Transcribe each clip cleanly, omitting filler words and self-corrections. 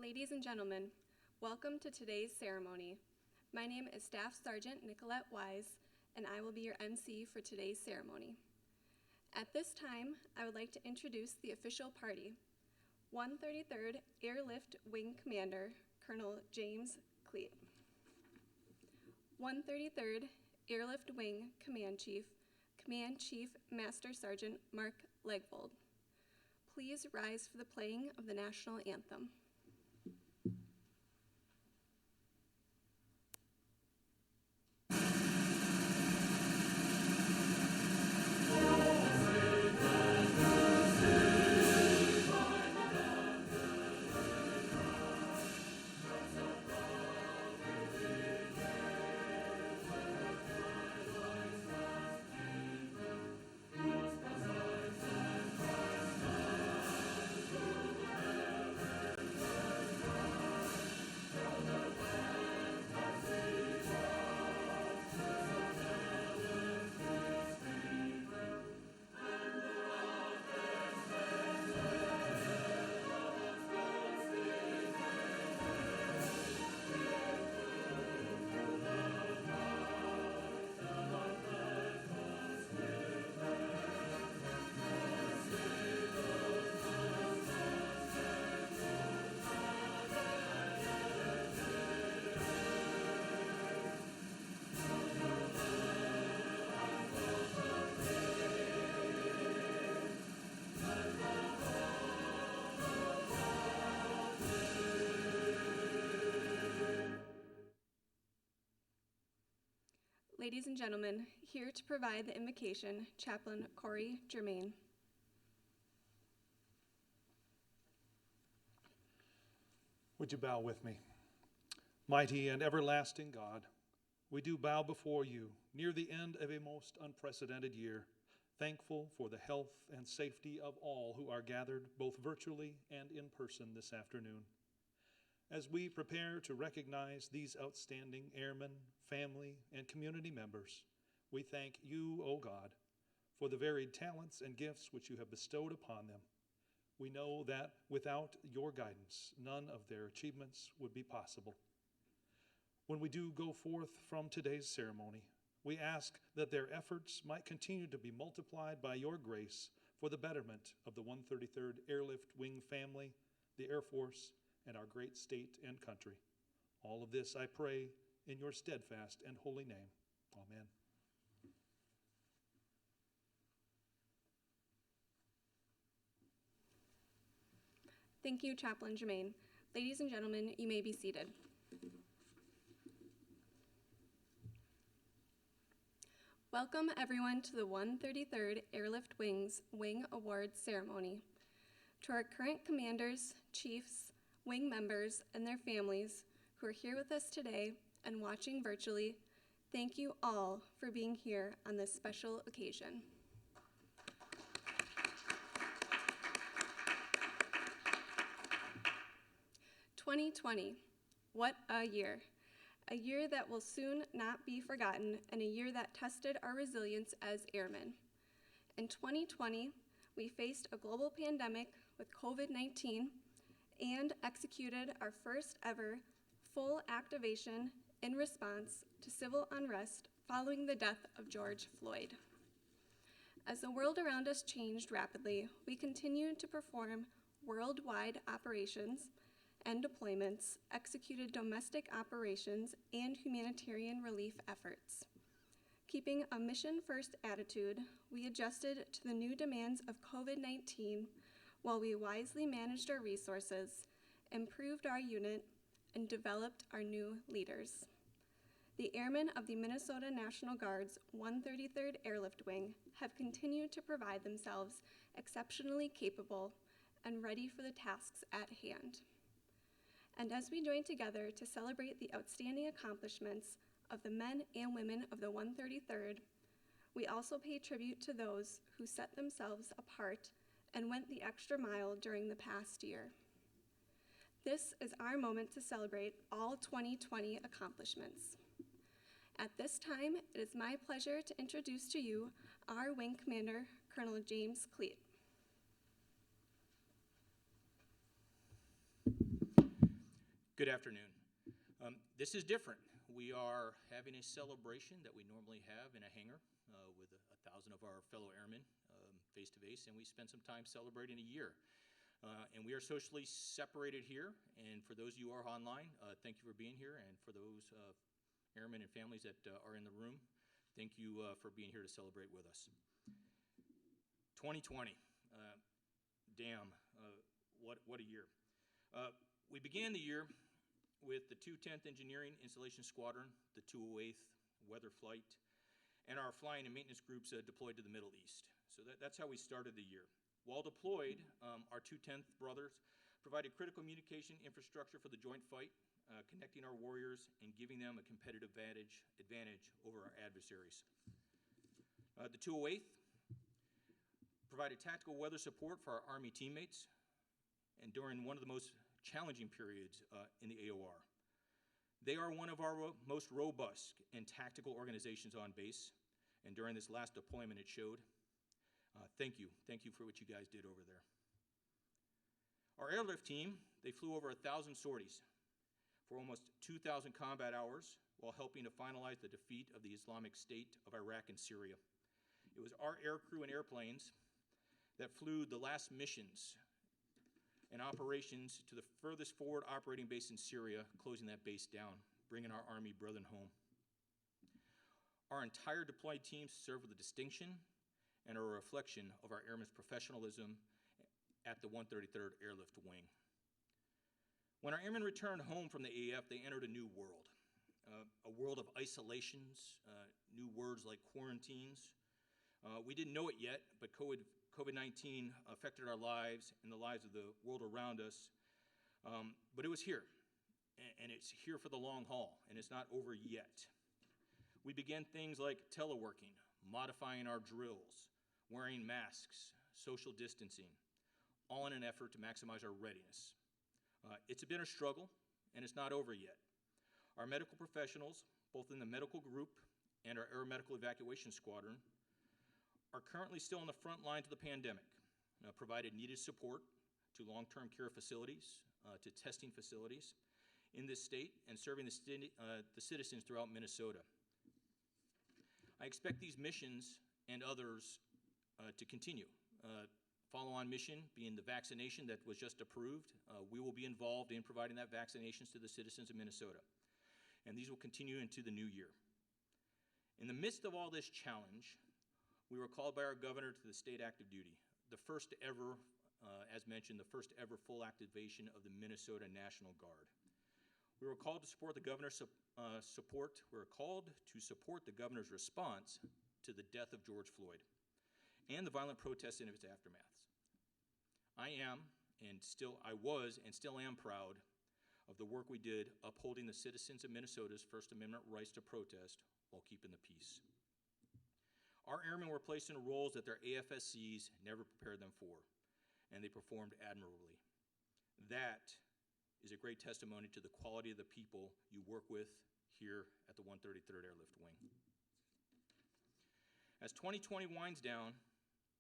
Ladies and gentlemen, welcome to today's ceremony. My name is Staff Sergeant Nicolette Wise, and I will be your MC for today's ceremony. At this time, I would like to introduce the official party. 133rd Airlift Wing Commander, Colonel James Cleet. 133rd Airlift Wing Command Chief Master Sergeant Mark Legvold. Please rise for the playing of the national anthem. Ladies and gentlemen, here to provide the invocation, Chaplain Corey Germain. Would you bow with me? Mighty and everlasting God, we do bow before you near the end of a most unprecedented year, thankful for the health and safety of all who are gathered both virtually and in person this afternoon. As we prepare to recognize these outstanding airmen, family, and community members, we thank you, O God, for the varied talents and gifts which you have bestowed upon them. We know that without your guidance, none of their achievements would be possible. When we do go forth from today's ceremony, we ask that their efforts might continue to be multiplied by your grace for the betterment of the 133rd Airlift Wing family, the Air Force, and our great state and country. All of this I pray in your steadfast and holy name. Amen. Thank you, Chaplain Germain. Ladies and gentlemen, you may be seated. Welcome everyone to the 133rd Airlift Wing's Wing Awards Ceremony. To our current commanders, chiefs, wing members, and their families who are here with us today and watching virtually, thank you all for being here on this special occasion. "2020, what a year. A year that will soon not be forgotten, and a year that tested our resilience as airmen. In 2020, we faced a global pandemic with COVID-19 and executed our first ever full activation in response to civil unrest following the death of George Floyd. As the world around us changed rapidly, we continued to perform worldwide operations and deployments, executed domestic operations, and humanitarian relief efforts. Keeping a mission-first attitude, we adjusted to the new demands of COVID-19 while we wisely managed our resources, improved our unit, and developed our new leaders. The Airmen of the Minnesota National Guard's 133rd Airlift Wing have continued to provide themselves exceptionally capable and ready for the tasks at hand. And as we join together to celebrate the outstanding accomplishments of the men and women of the 133rd, we also pay tribute to those who set themselves apart and went the extra mile during the past year. This is our moment to celebrate all 2020 accomplishments. At this time, it is my pleasure to introduce to you our Wing Commander, Colonel James Cleet. Good afternoon. This is different. We are having a celebration that we normally have in a hangar with 1,000 of our fellow airmen face-to-face, and we spend some time celebrating a year. And we are socially separated here, and for those of you who are online, thank you for being here, and for those airmen and families that are in the room, thank you for being here to celebrate with us. 2020, damn, what a year. We began the year with the 210th Engineering Installation Squadron, the 208th Weather Flight, and our flying and maintenance groups deployed to the Middle East. So that's how we started the year. While deployed, our 210th brothers provided critical communication infrastructure for the joint fight, connecting our warriors and giving them a competitive advantage over our adversaries. The 208th provided tactical weather support for our Army teammates, and during one of the most challenging periods in the AOR. They are one of our most robust and tactical organizations on base, and during this last deployment it showed. Thank you for what you guys did over there. Our airlift team, they flew over 1,000 sorties for almost 2,000 combat hours while helping to finalize the defeat of the Islamic State of Iraq and Syria. It was our aircrew and airplanes that flew the last missions and operations to the furthest forward operating base in Syria, closing that base down, bringing our Army brethren home. Our entire deployed team served with a distinction and a reflection of our airmen's professionalism at the 133rd Airlift Wing. When our airmen returned home from the AF, they entered a new world, a world of isolations, new words like quarantines. We didn't know it yet, but COVID-19 affected our lives and the lives of the world around us, but it was here, and it's here for the long haul, and it's not over yet. We began things like teleworking, modifying our drills, wearing masks, social distancing, all in an effort to maximize our readiness. It's been a struggle, and it's not over yet. Our medical professionals, both in the medical group and our air medical evacuation squadron, are currently still on the front lines of the pandemic, provided needed support to long-term care facilities, to testing facilities in this state, and serving the citizens throughout Minnesota. I expect these missions and others to continue. Follow-on mission being the vaccination that was just approved. We will be involved in providing that vaccinations to the citizens of Minnesota, and these will continue into the new year. In the midst of all this challenge, we were called by our governor to the state active duty, the first ever, as mentioned, the first ever full activation of the Minnesota National Guard. We were called to support the governor's the governor's response to the death of George Floyd and the violent protests in its aftermath. I was and still am proud of the work we did upholding the citizens of Minnesota's First Amendment rights to protest while keeping the peace. Our airmen were placed in roles that their AFSCs never prepared them for, and they performed admirably. That is a great testimony to the quality of the people you work with here at the 133rd Airlift Wing. As 2020 winds down,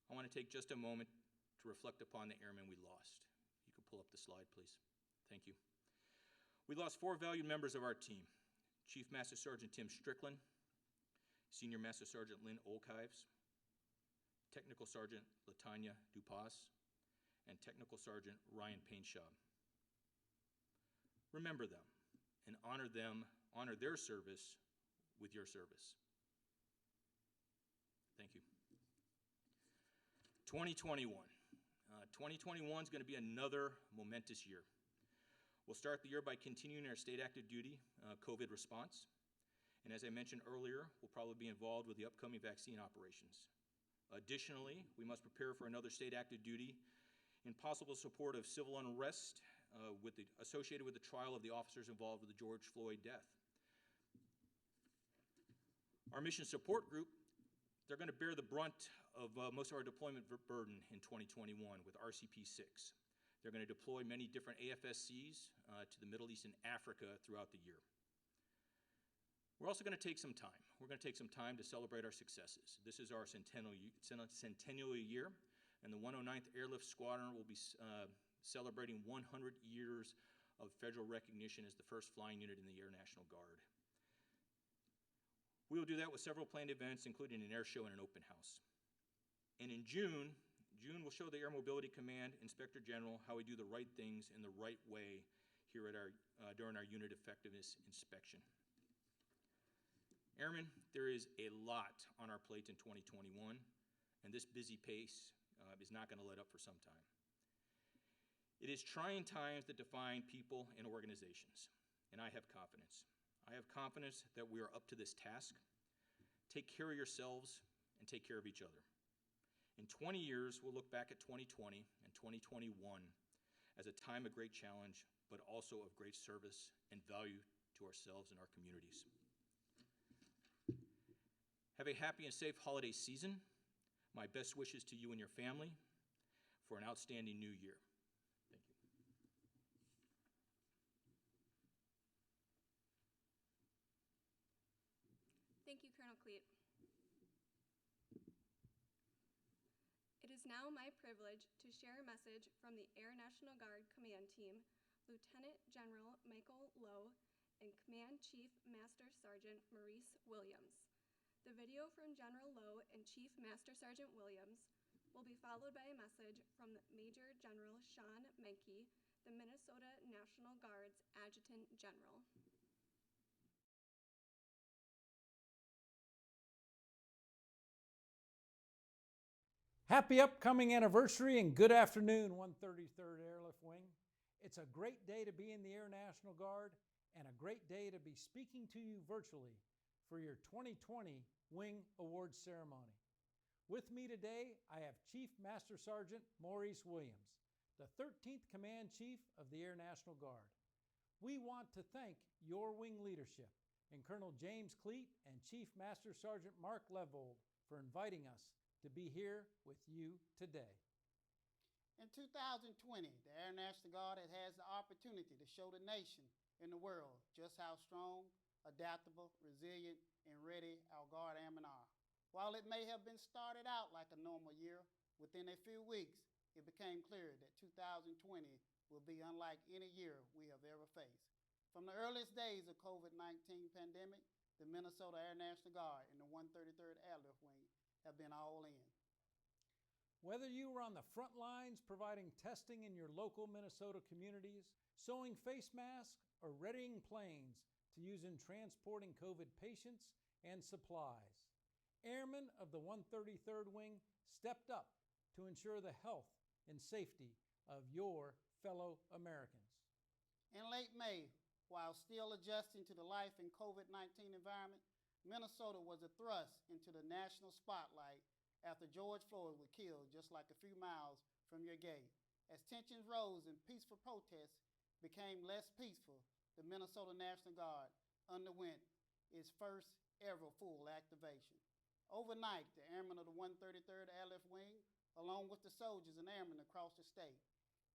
I want to take just a moment to reflect upon the airmen we lost. You can pull up the slide, please. Thank you. We lost 4 valued members of our team: Chief Master Sergeant Tim Strickland, Senior Master Sergeant Lynn Olkives, Technical Sergeant Latanya Dubois, and Technical Sergeant Ryan Painshaw. Remember them and honor their service with your service. Thank you. 2021. 2021 is going to be another momentous year. We'll start the year by continuing our state active duty COVID response. And as I mentioned earlier, we'll probably be involved with the upcoming vaccine operations. Additionally, we must prepare for another state active duty in possible support of civil unrest associated with the trial of the officers involved with the George Floyd death. Our mission support group, they're going to bear the brunt of most of our deployment burden in 2021 with RCP-6. They're going to deploy many different AFSCs to the Middle East and Africa throughout the year. We're also going to take some time. We're going to take some time to celebrate our successes. This is our centennial year, and the 109th Airlift Squadron will be celebrating 100 years of federal recognition as the first flying unit in the Air National Guard. We will do that with several planned events, including an air show and an open house. And in June will show the Air Mobility Command Inspector General how we do the right things in the right way here at during our unit effectiveness inspection. Airmen, there is a lot on our plate in 2021, and this busy pace is not going to let up for some time. It is trying times that define people and organizations, and I have confidence. I have confidence that we are up to this task. Take care of yourselves and take care of each other. In 20 years, we'll look back at 2020 and 2021 as a time of great challenge, but also of great service and value to ourselves and our communities. Have a happy and safe holiday season. My best wishes to you and your family for an outstanding new year. Thank you. Thank you, Colonel Cleet. It is now my privilege to share a message from the Air National Guard Command Team, Lieutenant General Michael Lowe and Command Chief Master Sergeant Maurice Williams. The video from General Lowe and Chief Master Sergeant Williams will be followed by a message from Major General Sean Menke, the Minnesota National Guard's Adjutant General. Happy upcoming anniversary and good afternoon, 133rd Airlift Wing. It's a great day to be in the Air National Guard and a great day to be speaking to you virtually for your 2020 Wing Awards ceremony. With me today, I have Chief Master Sergeant Maurice Williams, the 13th Command Chief of the Air National Guard. We want to thank your wing leadership and Colonel James Cleet and Chief Master Sergeant Mark Levold for inviting us to be here with you today. In 2020, the Air National Guard has the opportunity to show the nation and the world just how strong, adaptable, resilient, and ready our Guard Airmen are. While it may have been started out like a normal year, within a few weeks, it became clear that 2020 will be unlike any year we have ever faced. From the earliest days of COVID-19 pandemic, the Minnesota Air National Guard and the 133rd Airlift Wing have been all in. Whether you were on the front lines providing testing in your local Minnesota communities, sewing face masks, or readying planes to use in transporting COVID patients and supplies, airmen of the 133rd Wing stepped up to ensure the health and safety of your fellow Americans. In late May, while still adjusting to the life in COVID-19 environment, Minnesota was thrust into the national spotlight after George Floyd was killed just like a few miles from your gate. As tensions rose and peaceful protests became less peaceful, the Minnesota National Guard underwent its first ever full activation. Overnight, the airmen of the 133rd Airlift Wing, along with the soldiers and airmen across the state,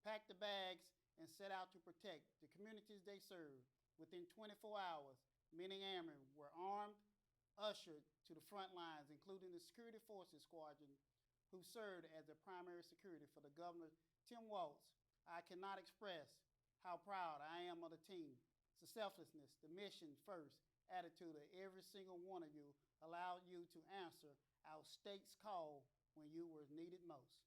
packed the bags and set out to protect the communities they served. Within 24 hours, many airmen were armed, ushered to the front lines, including the Security Forces Squadron, who served as the primary security for the Governor Tim Walz. I cannot express how proud I am of the team. The selflessness, the mission first attitude of every single one of you allowed you to answer our state's call when you were needed most.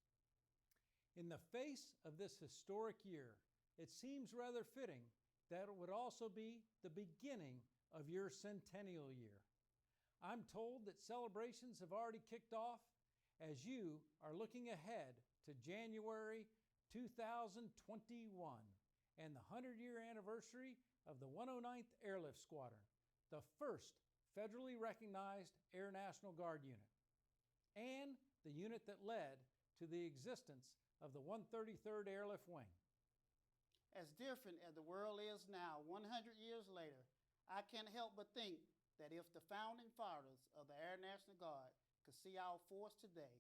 In the face of this historic year, it seems rather fitting that it would also be the beginning of your centennial year. I'm told that celebrations have already kicked off as you are looking ahead to January 2021 and the 100-year anniversary of the 109th Airlift Squadron, the first federally recognized Air National Guard unit, and the unit that led to the existence of the 133rd Airlift Wing. As different as the world is now, 100 years later, I can't help but think that if the founding fathers of the Air National Guard could see our force today,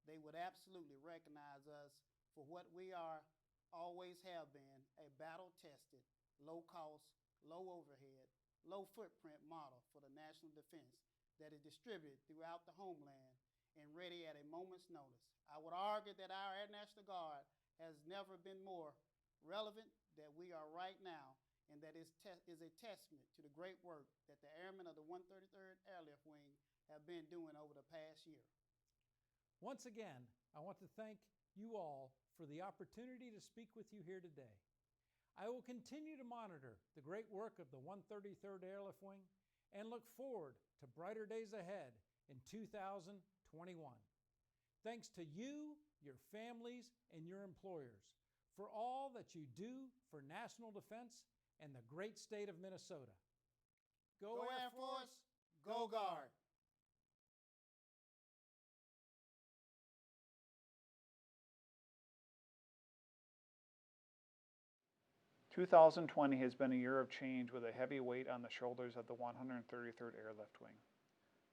they would absolutely recognize us for what we are, always have been, a battle-tested, low-cost, low-overhead, low-footprint model for the national defense that is distributed throughout the homeland and ready at a moment's notice. I would argue that our Air National Guard has never been more relevant that we are right now, and that is a testament to the great work that the airmen of the 133rd Airlift Wing have been doing over the past year. Once again, I want to thank you all for the opportunity to speak with you here today. I will continue to monitor the great work of the 133rd Airlift Wing and look forward to brighter days ahead in 2021. Thanks to you, your families, and your employers for all that you do for national defense and the great state of Minnesota. Go Air Force, go Guard! 2020 has been a year of change with a heavy weight on the shoulders of the 133rd Airlift Wing.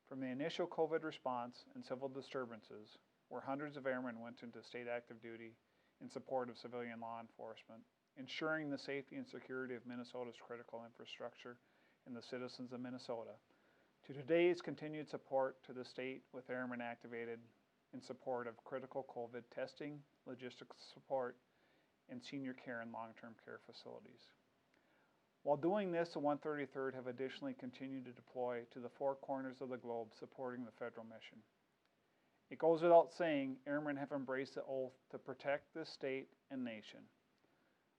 From the initial COVID response and civil disturbances, where hundreds of airmen went into state active duty in support of civilian law enforcement, ensuring the safety and security of Minnesota's critical infrastructure and the citizens of Minnesota, to today's continued support to the state with airmen activated in support of critical COVID testing, logistics support, and senior care and long-term care facilities. While doing this, the 133rd have additionally continued to deploy to the four corners of the globe supporting the federal mission. It goes without saying, airmen have embraced the oath to protect this state and nation.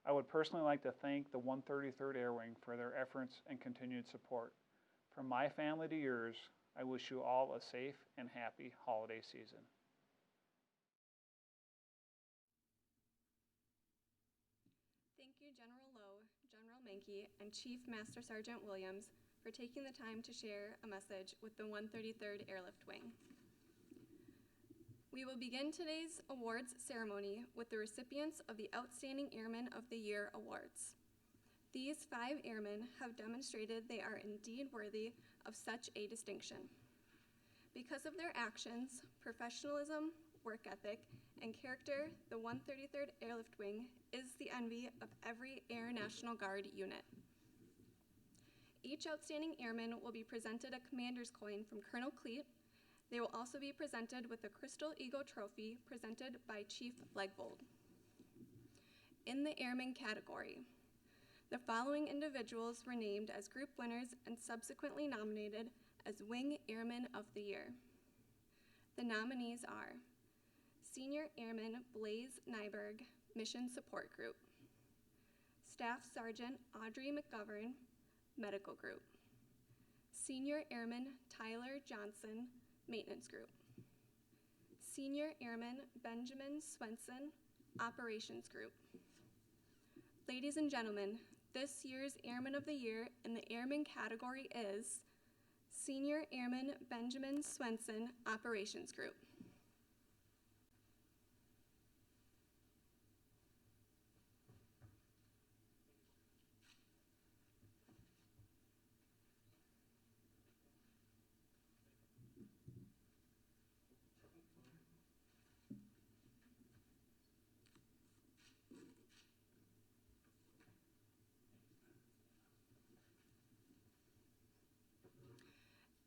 I would personally like to thank the 133rd Air Wing for their efforts and continued support. From my family to yours, I wish you all a safe and happy holiday season. Thank you, General Lowe, General Mankey, and Chief Master Sergeant Williams for taking the time to share a message with the 133rd Airlift Wing. We will begin today's awards ceremony with the recipients of the Outstanding Airman of the Year awards. These 5 airmen have demonstrated they are indeed worthy of such a distinction. Because of their actions, professionalism, work ethic, and character, the 133rd Airlift Wing is the envy of every Air National Guard unit. Each outstanding airman will be presented a commander's coin from Colonel Cleet. They will also be presented with a Crystal Eagle trophy presented by Chief Legbold. In the airman category, the following individuals were named as group winners and subsequently nominated as Wing Airman of the Year. The nominees are Senior Airman Blaise Nyberg, Mission Support Group. Staff Sergeant Audrey McGovern, Medical Group. Senior Airman Tayler Johnson, Maintenance Group. Senior Airman Benjamin Swenson, Operations Group. Ladies and gentlemen, this year's Airman of the Year in the Airman category is Senior Airman Benjamin Swenson, Operations Group.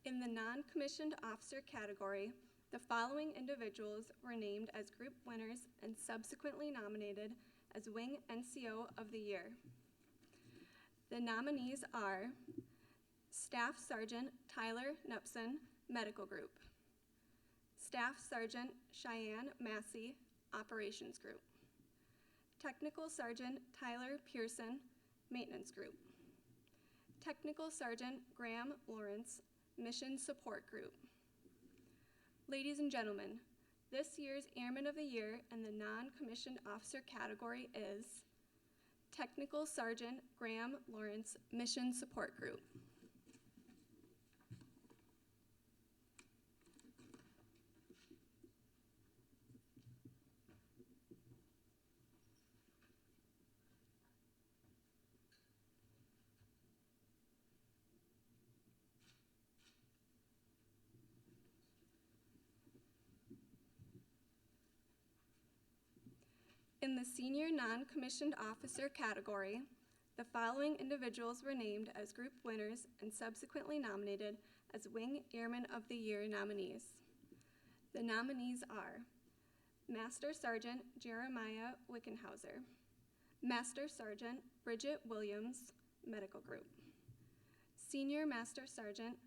In the non-commissioned officer category, the following individuals were named as group winners and subsequently nominated as Wing NCO of the Year. The nominees are Staff Sergeant Tayler Nupson, Medical Group. Staff Sergeant Cheyanne Massie, Operations Group. Technical Sergeant Tayler Pearson, Maintenance Group. Technical Sergeant Graham Lorence, Mission Support Group. Ladies and gentlemen, this year's Airman of the Year in the non-commissioned officer category is Technical Sergeant Graham Lorence, Mission Support Group. In the senior non-commissioned officer category, the following individuals were named as group winners and subsequently nominated as Wing Airman of the Year nominees. The nominees are Master Sergeant Jeremiah Wichenhauser, Master Sergeant Bridget Williams, Medical Group. Senior Master Sergeant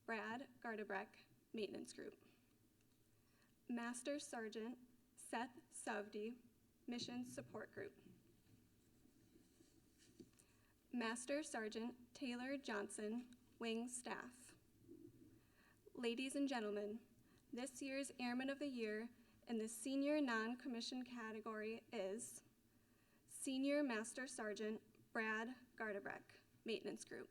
Brad Gardebrecht, Maintenance Group. Master Sergeant Seth Sovde, Mission Support Group. Master Sergeant Tayler Johnson, Wing Staff. Ladies and gentlemen, this year's Airman of the Year in the Senior Non-Commissioned category is Senior Master Sergeant Brad Gardebrecht, Maintenance Group.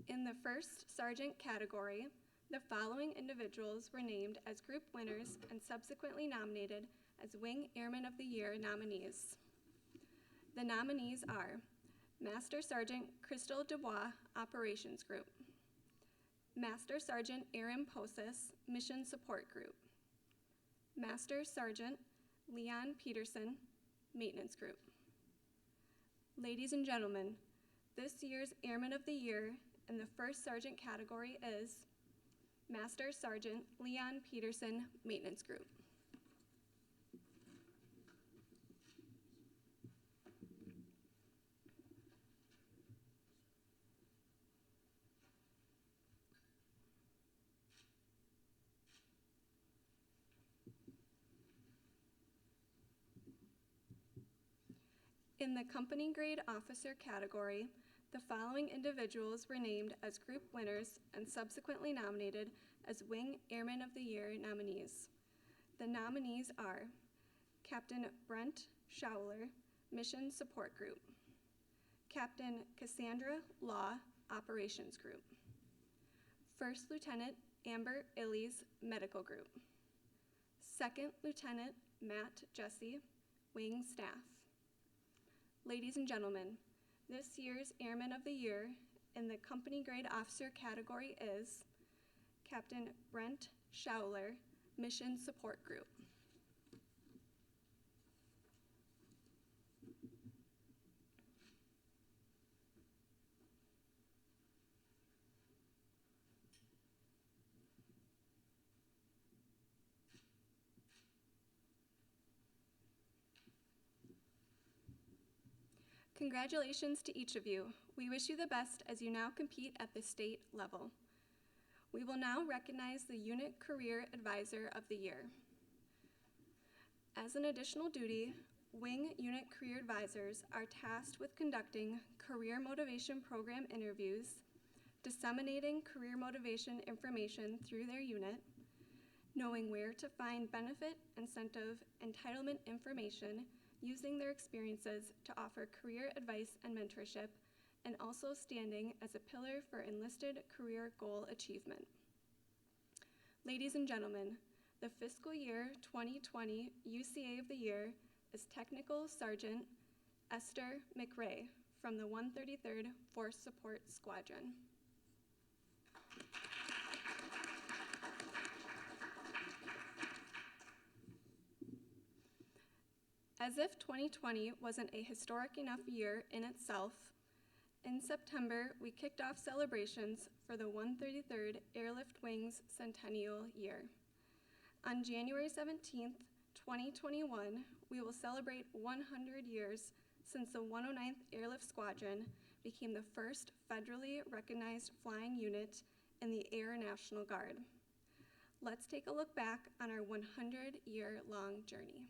In the first sergeant category, the following individuals were named as group winners and subsequently nominated as Wing Airman of the Year nominees. The nominees are Master Sergeant Crystal Dubois, Operations Group. Master Sergeant Aaron Possis, Mission Support Group. Master Sergeant Leon Peterson, Maintenance Group. Ladies and gentlemen, this year's Airman of the Year in the first sergeant category is Master Sergeant Leon Peterson, Maintenance Group. In the company grade officer category, the following individuals were named as group winners and subsequently nominated as Wing Airman of the Year nominees. The nominees are Captain Brent Shouler, Mission Support Group. Captain Cassandra Law, Operations Group. First Lieutenant Amber Illies, Medical Group. Second Lieutenant Matt Jesse, Wing Staff. Ladies and gentlemen, this year's Airman of the Year in the company grade officer category is Captain Brent Shouler, Mission Support Group. Congratulations to each of you. We wish you the best as you now compete at the state level. We will now recognize the Unit Career Advisor of the Year. As an additional duty, Wing Unit Career Advisors are tasked with conducting career motivation program interviews, disseminating career motivation information through their unit, knowing where to find benefit, incentive, entitlement information, using their experiences to offer career advice and mentorship, and also standing as a pillar for enlisted career goal achievement. Ladies and gentlemen, the fiscal year 2020 UCA of the Year is Technical Sergeant Esther McRae from the 133rd Force Support Squadron. As if 2020 wasn't a historic enough year in itself, in September, we kicked off celebrations for the 133rd Airlift Wing's centennial year. On January 17th, 2021, we will celebrate 100 years since the 109th Airlift Squadron became the first federally recognized flying unit in the Air National Guard. Let's take a look back on our 100-year-long journey.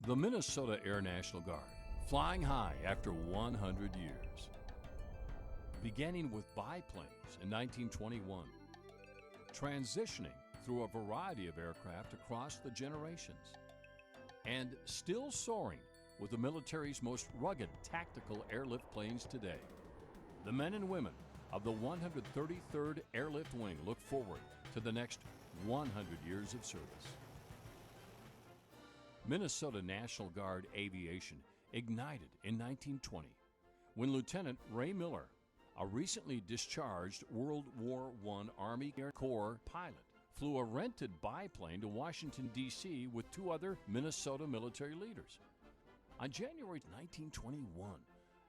The Minnesota Air National Guard, flying high after 100 years. Beginning with biplanes in 1921, transitioning through a variety of aircraft across the generations, and still soaring with the military's most rugged tactical airlift planes today. The men and women of the 133rd Airlift Wing look forward to the next 100 years of service. Minnesota National Guard aviation ignited in 1920 when Lieutenant Ray Miller, a recently discharged World War I Army Air Corps pilot, flew a rented biplane to Washington, D.C. with two other Minnesota military leaders. On January 1921,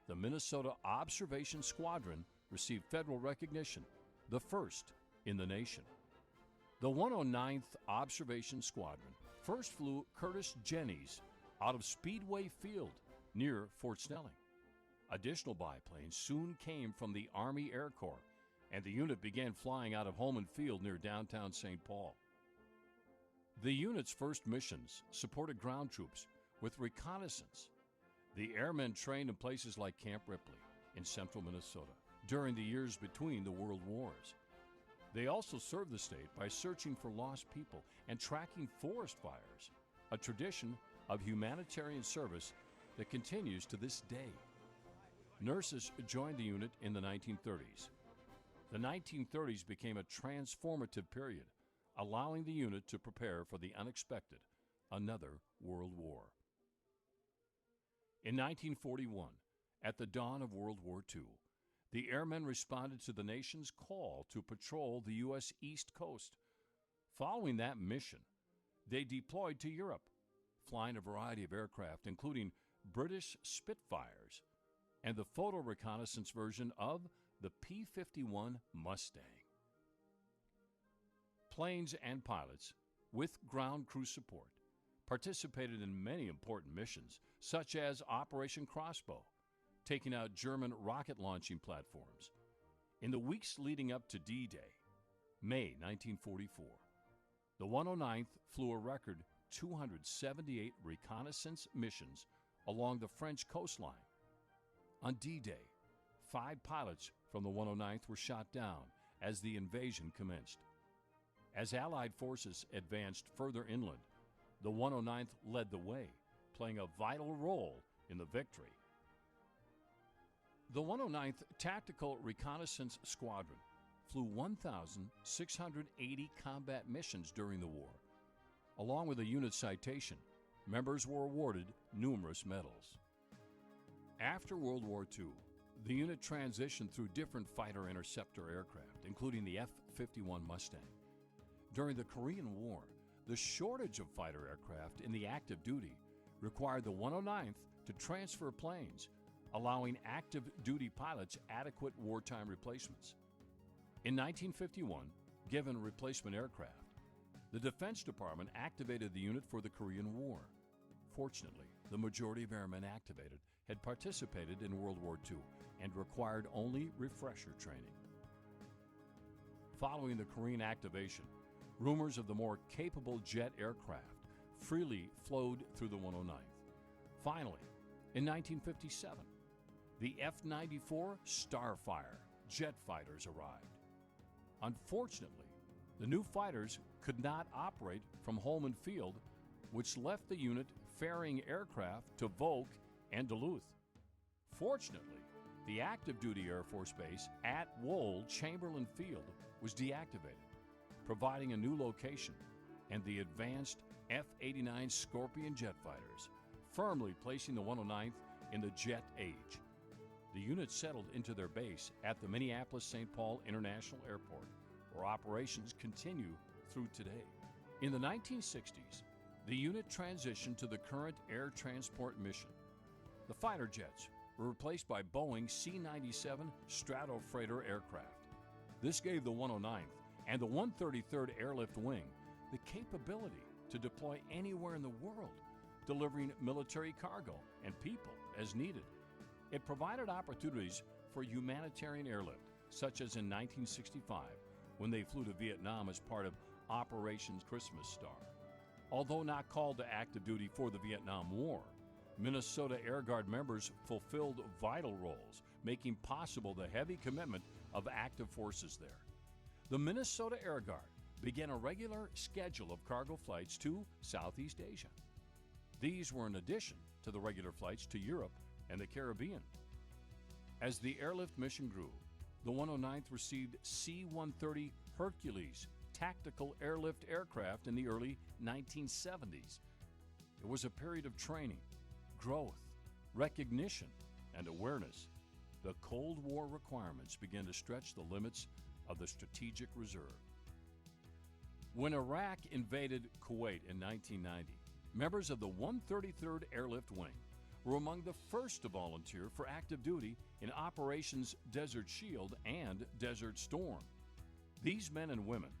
the Minnesota Observation Squadron received federal recognition, the first in the nation. The 109th Observation Squadron first flew Curtis Jennings out of Speedway Field near Fort Snelling. Additional biplanes soon came from the Army Air Corps, and the unit began flying out of Holman Field near downtown St. Paul. The unit's first missions supported ground troops with reconnaissance. The airmen trained in places like Camp Ripley in central Minnesota during the years between the World Wars. They also served the state by searching for lost people and tracking forest fires, a tradition of humanitarian service that continues to this day. Nurses joined the unit in the 1930s. The 1930s became a transformative period, allowing the unit to prepare for the unexpected, another World War. In 1941, at the dawn of World War II, the airmen responded to the nation's call to patrol the U.S. East Coast. Following that mission, they deployed to Europe, flying a variety of aircraft, including British Spitfires and the photo reconnaissance version of the P-51 Mustang. Planes and pilots, with ground crew support, participated in many important missions, such as Operation Crossbow, taking out German rocket launching platforms. In the weeks leading up to D-Day, May 1944, the 109th flew a record 278 reconnaissance missions along the French coastline. On D-Day, 5 pilots from the 109th were shot down as the invasion commenced. As Allied forces advanced further inland, the 109th led the way, playing a vital role in the victory. The 109th Tactical Reconnaissance Squadron flew 1,680 combat missions during the war. Along with a unit citation, members were awarded numerous medals. After World War II, the unit transitioned through different fighter interceptor aircraft, including the F-51 Mustang. During the Korean War, the shortage of fighter aircraft in the active duty required the 109th to transfer planes, allowing active duty pilots adequate wartime replacements. In 1951, given replacement aircraft, the Defense Department activated the unit for the Korean War. Fortunately, the majority of airmen activated had participated in World War II and required only refresher training. Following the Korean activation, rumors of the more capable jet aircraft freely flowed through the 109th. Finally, in 1957, the F-94 Starfire jet fighters arrived. Unfortunately, the new fighters could not operate from Holman Field, which left the unit ferrying aircraft to Volk and Duluth. Fortunately, the active duty Air Force Base at Wold Chamberlain Field was deactivated, providing a new location, and the advanced F-89 Scorpion jet fighters, firmly placing the 109th in the jet age. The unit settled into their base at the Minneapolis-St. Paul International Airport, where operations continue through today. In the 1960s, the unit transitioned to the current air transport mission. The fighter jets were replaced by Boeing C-97 Stratofreighter aircraft. This gave the 109th and the 133rd Airlift Wing the capability to deploy anywhere in the world, delivering military cargo and people as needed. It provided opportunities for humanitarian airlift, such as in 1965, when they flew to Vietnam as part of Operation Christmas Star. Although not called to active duty for the Vietnam War, Minnesota Air Guard members fulfilled vital roles, making possible the heavy commitment of active forces there. The Minnesota Air Guard began a regular schedule of cargo flights to Southeast Asia. These were in addition to the regular flights to Europe and the Caribbean. As the airlift mission grew, the 109th received C-130 Hercules tactical airlift aircraft in the early 1970s. It was a period of training, growth, recognition, and awareness. the Cold War requirements began to stretch the limits of the Strategic Reserve. When Iraq invaded Kuwait in 1990, members of the 133rd Airlift Wing were among the first to volunteer for active duty in Operations Desert Shield and Desert Storm. These men and women,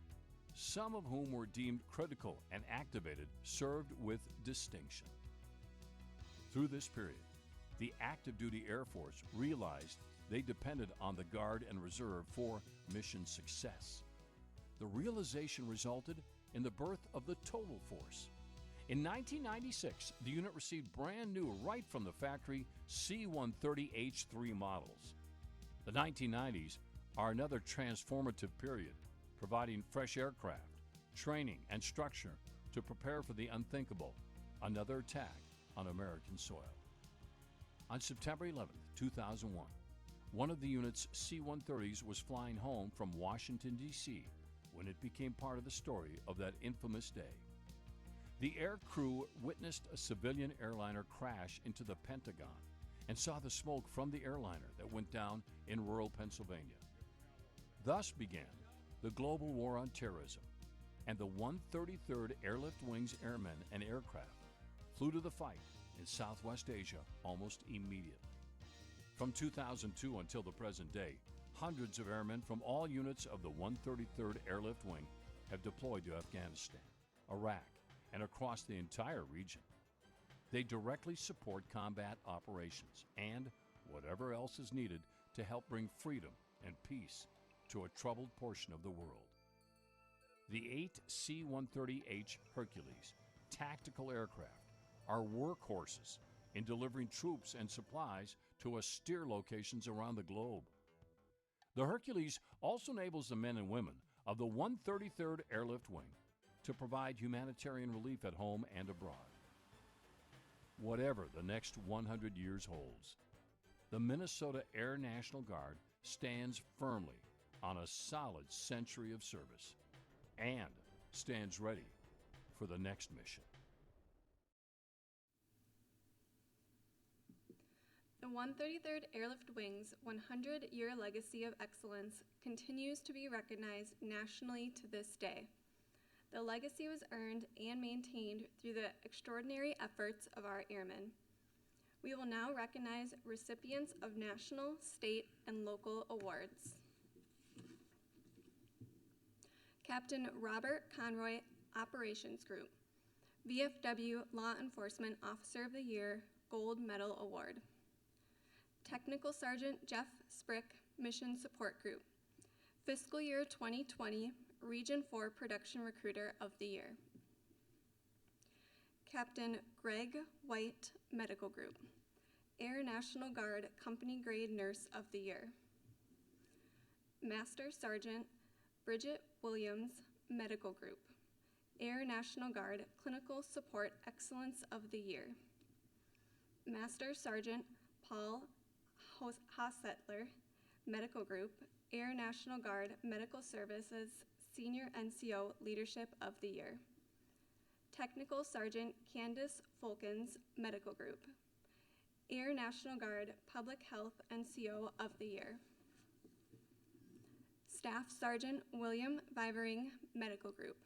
some of whom were deemed critical and activated, served with distinction. Through this period, the active duty Air Force realized they depended on the Guard and Reserve for mission success. The realization resulted in the birth of the Total Force. In 1996, the unit received brand new, right from the factory, C-130H-3 models. The 1990s are another transformative period, providing fresh aircraft, training, and structure to prepare for the unthinkable, another attack on American soil. On September 11, 2001, one of the unit's C-130s was flying home from Washington, D.C., when it became part of the story of that infamous day. The air crew witnessed a civilian airliner crash into the Pentagon and saw the smoke from the airliner that went down in rural Pennsylvania. Thus began the global war on terrorism, and the 133rd Airlift Wing's airmen and aircraft flew to the fight in Southwest Asia almost immediately. From 2002 until the present day, hundreds of airmen from all units of the 133rd Airlift Wing have deployed to Afghanistan, Iraq, and across the entire region. They directly support combat operations and whatever else is needed to help bring freedom and peace to a troubled portion of the world. The 8 C-130H Hercules tactical aircraft are workhorses in delivering troops and supplies to austere locations around the globe. The Hercules also enables the men and women of the 133rd Airlift Wing to provide humanitarian relief at home and abroad. Whatever the next 100 years holds, the Minnesota Air National Guard stands firmly on a solid century of service and stands ready for the next mission. The 133rd Airlift Wing's 100-year legacy of excellence continues to be recognized nationally to this day. The legacy was earned and maintained through the extraordinary efforts of our airmen. We will now recognize recipients of national, state, and local awards. Captain Robert Conroy, Operations Group, VFW Law Enforcement Officer of the Year, Gold Medal Award. Technical Sergeant Jeff Sprick, Mission Support Group, Fiscal Year 2020, Region 4 Production Recruiter of the Year. Captain Greg White, Medical Group, Air National Guard Company Grade Nurse of the Year. Master Sergeant Bridget Williams, Medical Group, Air National Guard Clinical Support Excellence of the Year. Master Sergeant Paul Hossetler, Medical Group, Air National Guard Medical Services Senior NCO Leadership of the Year. Technical Sergeant Candace Fulkins, Medical Group, Air National Guard Public Health NCO of the Year. Staff Sergeant William Vivering, Medical Group,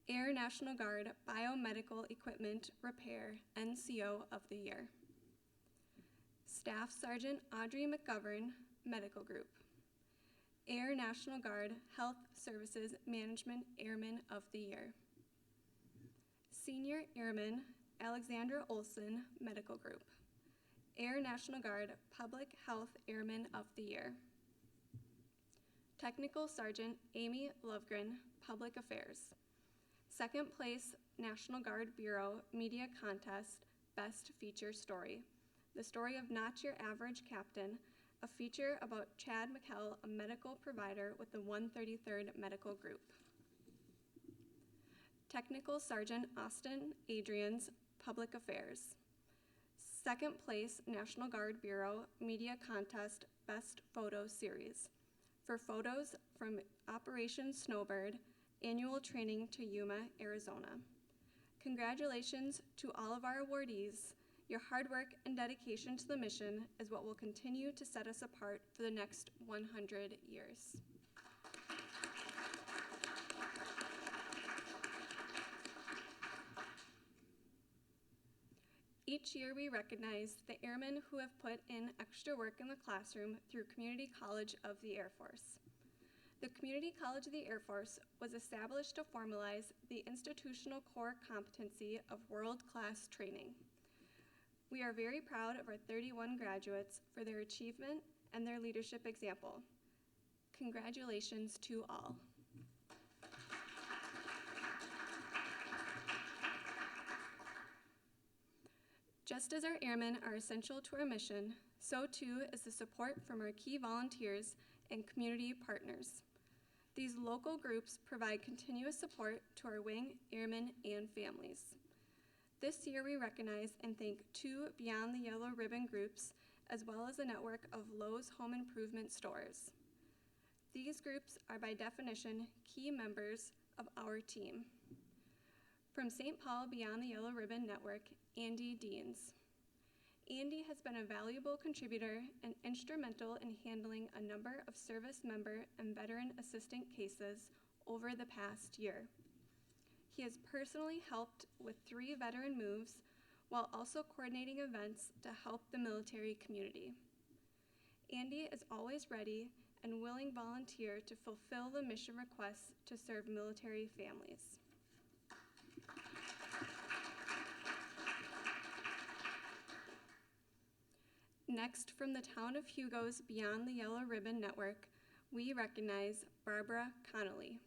Air National Guard Biomedical Equipment Repair NCO of the Year. Staff Sergeant Audrey McGovern, Medical Group, Air National Guard Health Services Management Airman of the Year. Senior Airman Alexandra Olson, Medical Group, Air National Guard Public Health Airman of the Year. Technical Sergeant Amy Lovegren, Public Affairs. Second place, National Guard Bureau Media Contest, Best Feature Story. The Story of Not Your Average Captain, a feature about Chad McKell, a medical provider with the 133rd Medical Group. Technical Sergeant Austin Adrians, Public Affairs. Second place, National Guard Bureau Media Contest, Best Photo Series. For photos from Operation Snowbird, annual training to Yuma, Arizona. Congratulations to all of our awardees. Your hard work and dedication to the mission is what will continue to set us apart for the next 100 years. Each year we recognize the airmen who have put in extra work in the classroom through Community College of the Air Force. The Community College of the Air Force was established to formalize the institutional core competency of world-class training. We are very proud of our 31 graduates for their achievement and their leadership example. Congratulations to all. Just as our airmen are essential to our mission, so too is the support from our key volunteers and community partners. These local groups provide continuous support to our wing, airmen, and families. This year we recognize and thank 2 Beyond the Yellow Ribbon groups, as well as a network of Lowe's home improvement stores. These groups are by definition key members of our team. From St. Paul Beyond the Yellow Ribbon Network, Andy Deans. Andy has been a valuable contributor and instrumental in handling a number of service member and veteran assistant cases over the past year. He has personally helped with 3 veteran moves while also coordinating events to help the military community. Andy is always ready and willing volunteer to fulfill the mission requests to serve military families. Next, from the town of Hugo's Beyond the Yellow Ribbon Network, we recognize Barbara Connolly.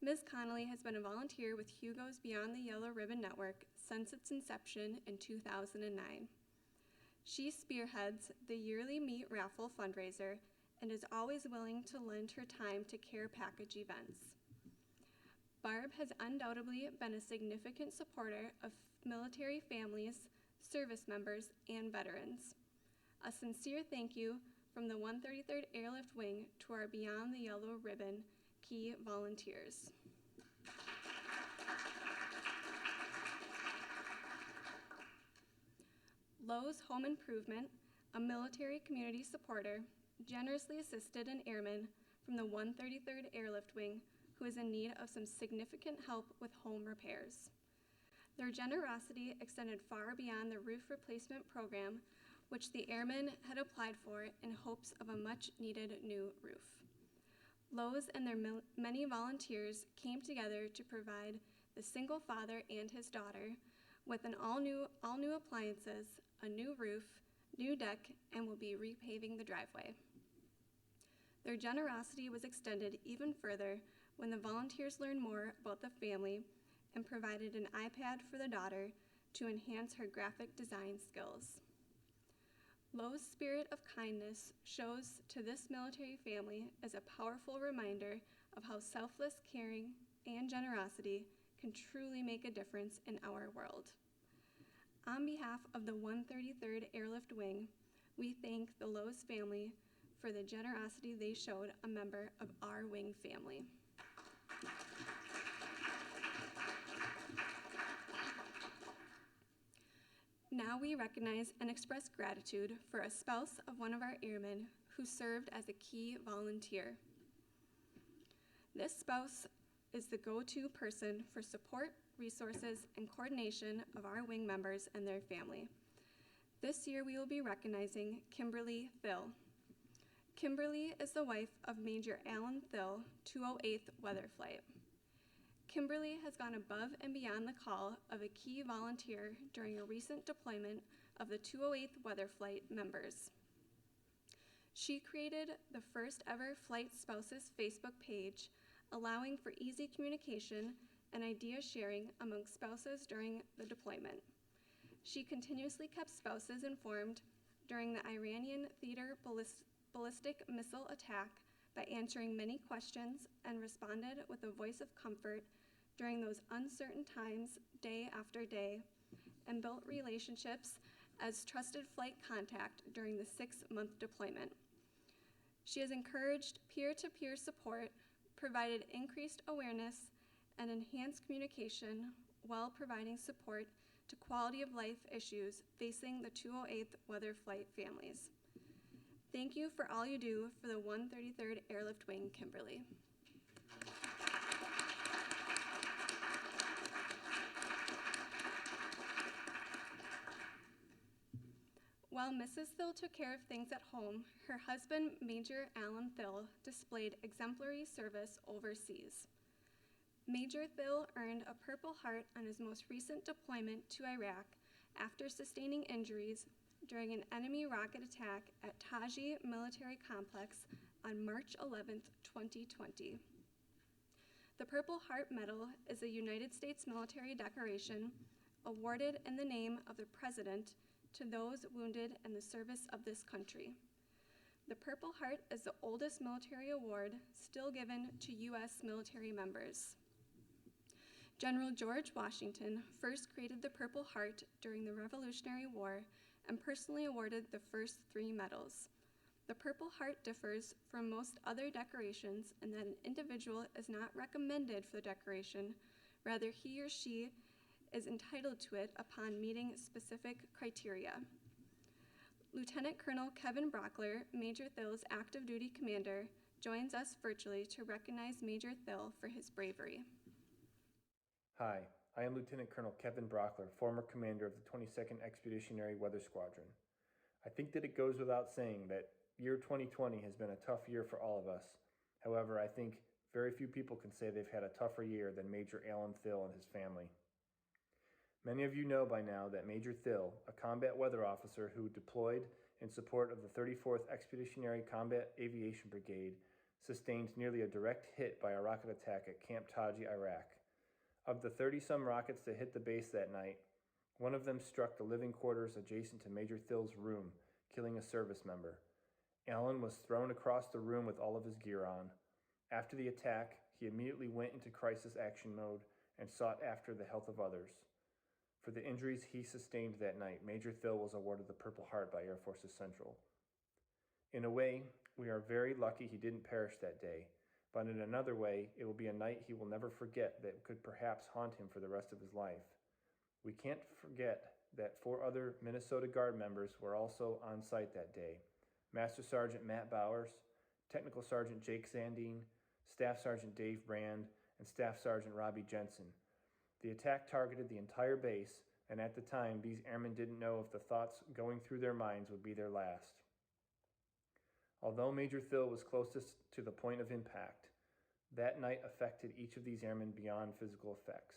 Ms. Connolly has been a volunteer with Hugo's Beyond the Yellow Ribbon Network since its inception in 2009. She spearheads the yearly meat raffle fundraiser and is always willing to lend her time to care package events. Barb has undoubtedly been a significant supporter of military families, service members, and veterans. A sincere thank you from the 133rd Airlift Wing to our Beyond the Yellow Ribbon key volunteers. Lowe's Home Improvement, a military community supporter, generously assisted an airman from the 133rd Airlift Wing who is in need of some significant help with home repairs. Their generosity extended far beyond the roof replacement program, which the airmen had applied for in hopes of a much-needed new roof. Lowe's and their many volunteers came together to provide the single father and his daughter with an all new appliances, a new roof, new deck, and will be repaving the driveway. Their generosity was extended even further when the volunteers learned more about the family and provided an iPad for the daughter to enhance her graphic design skills. Lowe's spirit of kindness shows to this military family as a powerful reminder of how selfless caring and generosity can truly make a difference in our world. On behalf of the 133rd Airlift Wing, we thank the Lowe's family for the generosity they showed a member of our wing family. Now we recognize and express gratitude for a spouse of one of our airmen who served as a key volunteer. This spouse is the go-to person for support, resources, and coordination of our wing members and their family. This year we will be recognizing Kimberly Thill. Kimberly is the wife of Major Alan Thill, 208th Weather Flight. Kimberly has gone above and beyond the call of a key volunteer during a recent deployment of the 208th Weather Flight members. She created the first ever Flight Spouses Facebook page, allowing for easy communication and idea sharing among spouses during the deployment. She continuously kept spouses informed during the Iranian theater ballistic missile attack by answering many questions and responded with a voice of comfort during those uncertain times day after day, and built relationships as trusted flight contact during the 6-month deployment. She has encouraged peer-to-peer support, provided increased awareness, and enhanced communication while providing support to quality of life issues facing the 208th Weather Flight families. Thank you for all you do for the 133rd Airlift Wing, Kimberly. While Mrs. Thill took care of things at home, her husband, Major Alan Thill, displayed exemplary service overseas. Major Thill earned a Purple Heart on his most recent deployment to Iraq after sustaining injuries during an enemy rocket attack at Taji Military Complex on March 11, 2020. The Purple Heart Medal is a United States military decoration awarded in the name of the President to those wounded in the service of this country. The Purple Heart is the oldest military award still given to U.S. military members. General George Washington first created the Purple Heart during the Revolutionary War and personally awarded the first 3 medals. The Purple Heart differs from most other decorations in that an individual is not recommended for the decoration, rather he or she is entitled to it upon meeting specific criteria. Lieutenant Colonel Kevin Brockler, Major Thill's active duty commander, joins us virtually to recognize Major Thill for his bravery. Hi, I am Lieutenant Colonel Kevin Brockler, former commander of the 22nd Expeditionary Weather Squadron. I think that it goes without saying that year 2020 has been a tough year for all of us. However, I think very few people can say they've had a tougher year than Major Alan Thill and his family. Many of you know by now that Major Thill, a combat weather officer who deployed in support of the 34th Expeditionary Combat Aviation Brigade, sustained nearly a direct hit by a rocket attack at Camp Taji, Iraq. Of the 30-some rockets that hit the base that night, one of them struck the living quarters adjacent to Major Thill's room, killing a service member. Alan was thrown across the room with all of his gear on. After the attack, he immediately went into crisis action mode and sought after the health of others. For the injuries he sustained that night, Major Thill was awarded the Purple Heart by Air Forces Central. In a way, we are very lucky he didn't perish that day, but in another way, it will be a night he will never forget that could perhaps haunt him for the rest of his life. We can't forget that 4 other Minnesota Guard members were also on site that day: Master Sergeant Matt Bowers, Technical Sergeant Jake Sandine, Staff Sergeant Dave Brand, and Staff Sergeant Robbie Jensen. The attack targeted the entire base, and at the time, these airmen didn't know if the thoughts going through their minds would be their last. Although Major Thill was closest to the point of impact, that night affected each of these airmen beyond physical effects.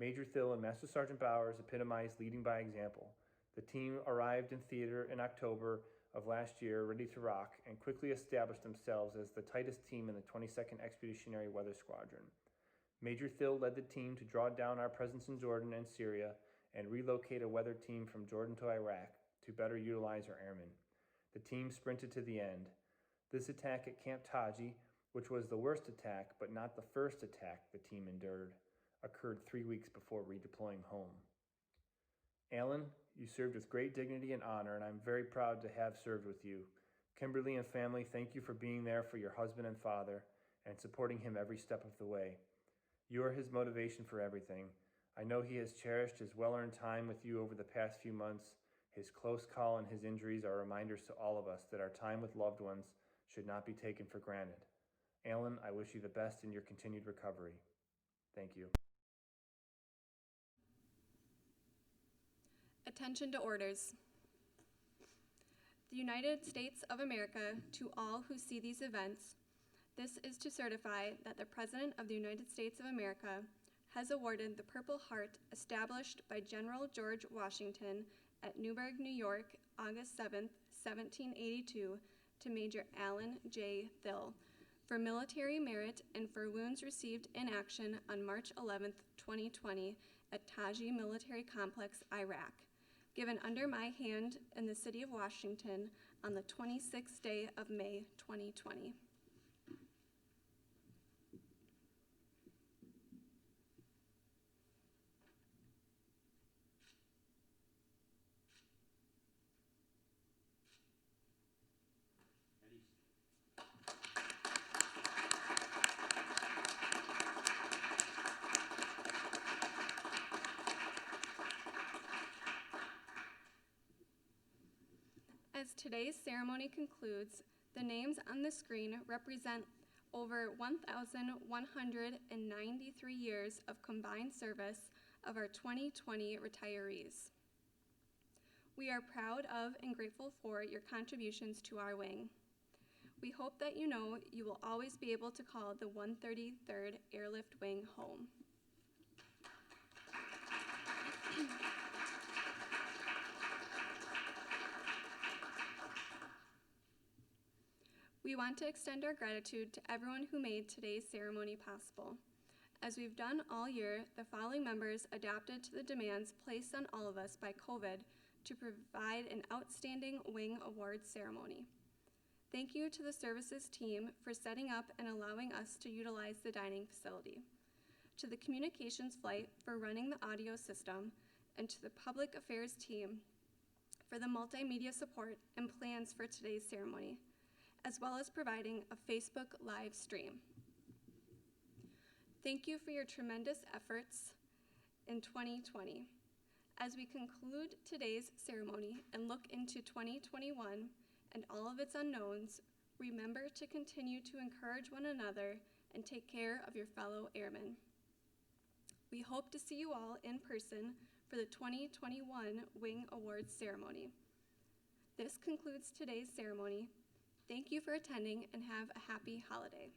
Major Thill and Master Sergeant Bowers epitomized leading by example. The team arrived in theater in October of last year, ready to rock, and quickly established themselves as the tightest team in the 22nd Expeditionary Weather Squadron. Major Thill led the team to draw down our presence in Jordan and Syria and relocate a weather team from Jordan to Iraq to better utilize our airmen. The team sprinted to the end. This attack at Camp Taji, which was the worst attack but not the first attack the team endured, occurred 3 weeks before redeploying home. Alan, you served with great dignity and honor, and I'm very proud to have served with you. Kimberly and family, thank you for being there for your husband and father and supporting him every step of the way. You are his motivation for everything. I know he has cherished his well-earned time with you over the past few months. His close call and his injuries are reminders to all of us that our time with loved ones should not be taken for granted. Alan, I wish you the best in your continued recovery. Thank you. Attention to orders. The United States of America, to all who see these events, this is to certify that the President of the United States of America has awarded the Purple Heart established by General George Washington at Nyberg, New York, August 7, 1782, to Major Alan J. Thill for military merit and for wounds received in action on March 11, 2020 at Taji Military Complex, Iraq, given under my hand in the city of Washington on the 26th day of May, 2020. As today's ceremony concludes, the names on the screen represent over 1,193 years of combined service of our 2020 retirees. We are proud of and grateful for your contributions to our wing. We hope that you know you will always be able to call the 133rd Airlift Wing home. We want to extend our gratitude to everyone who made today's ceremony possible. As we've done all year, the following members adapted to the demands placed on all of us by COVID to provide an outstanding wing awards ceremony. Thank you to the services team for setting up and allowing us to utilize the dining facility, to the communications flight for running the audio system, and to the public affairs team for the multimedia support and plans for today's ceremony, as well as providing a Facebook live stream. Thank you for your tremendous efforts in 2020. As we conclude today's ceremony and look into 2021 and all of its unknowns, remember to continue to encourage one another and take care of your fellow airmen. We hope to see you all in person for the 2021 Wing Awards ceremony. This concludes today's ceremony. Thank you for attending and have a happy holiday.